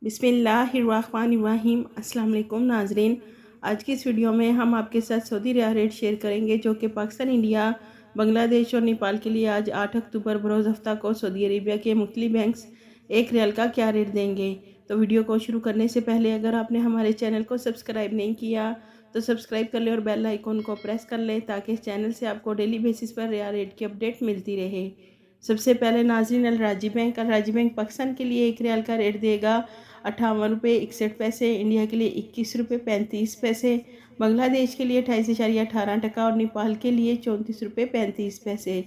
बिस्मिल्लाहिर्रहमानिर्रहीम। अस्सलाम वालेकुम नाजरीन, आज की इस वीडियो में हम आपके साथ सऊदी रियाल रेट शेयर करेंगे जो कि पाकिस्तान, इंडिया, बांग्लादेश और नेपाल के लिए आज 8 अक्टूबर बरोज़ हफ्ता को सऊदी अरेबिया के मुख्तलिफ बैंक्स एक रियाल का क्या रेट देंगे। तो वीडियो को शुरू करने से पहले अगर आपने हमारे चैनल को सब्सक्राइब नहीं किया तो सब्सक्राइब कर लें और बेल आइकन को प्रेस कर लें ताकि इस चैनल से आपको डेली बेसिस पर रियाल रेट की अपडेट मिलती रहे। सबसे पहले नाज़रीन, अल राजी बैंक पाकिस्तान के लिए एक रियाल का रेट देगा 58 रुपये 61 पैसे, इंडिया के लिए 21 रुपये 35 पैसे, बांग्लादेश के लिए 28.18 और नेपाल के लिए 34 रुपये 35 पैसे।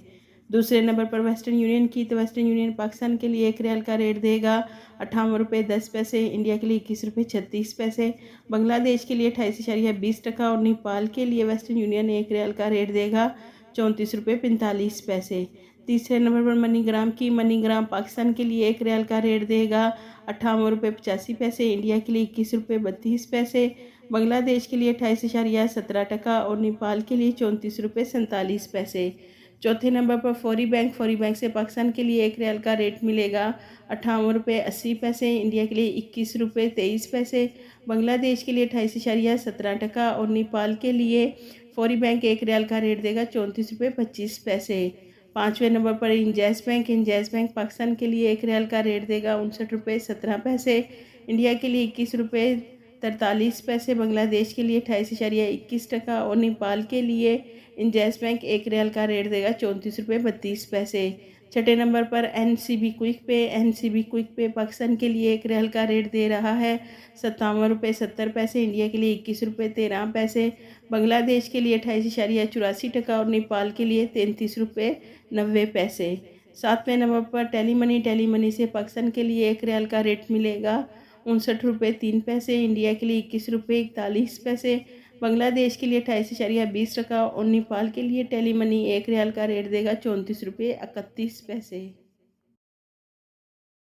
दूसरे नंबर पर वेस्टर्न यूनियन की, तो वेस्टर्न यूनियन पाकिस्तान के लिए एक रियाल का रेट देगा 58 रुपये 10 पैसे, इंडिया के लिए 21 रुपये 36 पैसे, बांग्लादेश के लिए 28.20 और नेपाल के लिए वेस्टर्न यूनियन एक रियाल का रेट देगा 34 रुपये 45 पैसे। तीसरे नंबर पर मनीग्राम की, मनीग्राम पाकिस्तान के लिए एक रियाल का रेट देगा 58 रुपये 85 पैसे, इंडिया के लिए 21 रुपये 32 पैसे, बांग्लादेश के लिए 28.17 और नेपाल के लिए 34 रुपये 47 पैसे। चौथे नंबर पर फौरी बैंक से पाकिस्तान के लिए एक रियाल का रेट मिलेगा 58 रुपये 80 पैसे, इंडिया के लिए 21 रुपये 23 पैसे, बांग्लादेश के लिए 28.17 और नेपाल के लिए फौरी बैंक एक रियाल का रेट देगा 34 रुपये 25 पैसे। पाँचवें नंबर पर इंजैस बैंक पाकिस्तान के लिए एक रियाल का रेट देगा 59 रुपये 17 पैसे, इंडिया के लिए 21 रुपये 43 पैसे, बांग्लादेश के लिए 28.21 और नेपाल के लिए इंजैस बैंक एक रियाल का रेट देगा 34 रुपये 32 पैसे। छठे नंबर पर एनसीबी क्विक पे पाकिस्तान के लिए एक रियाल का रेट दे रहा है 57 रुपये 70 पैसे, इंडिया के लिए 21 रुपये 13 पैसे, बांग्लादेश के लिए 28.84 और नेपाल के लिए 33 रुपये 90 पैसे। सातवें नंबर पर टेली से पाकिस्तान के लिए एक रियाल का रेट मिलेगा 59 रुपये 3 पैसे, इंडिया के लिए 21 रुपये 41 पैसे, बांग्लादेश के लिए 28.20 और नेपाल के लिए टेली मनी एक रियाल का रेट देगा 34 रुपये 31 पैसे।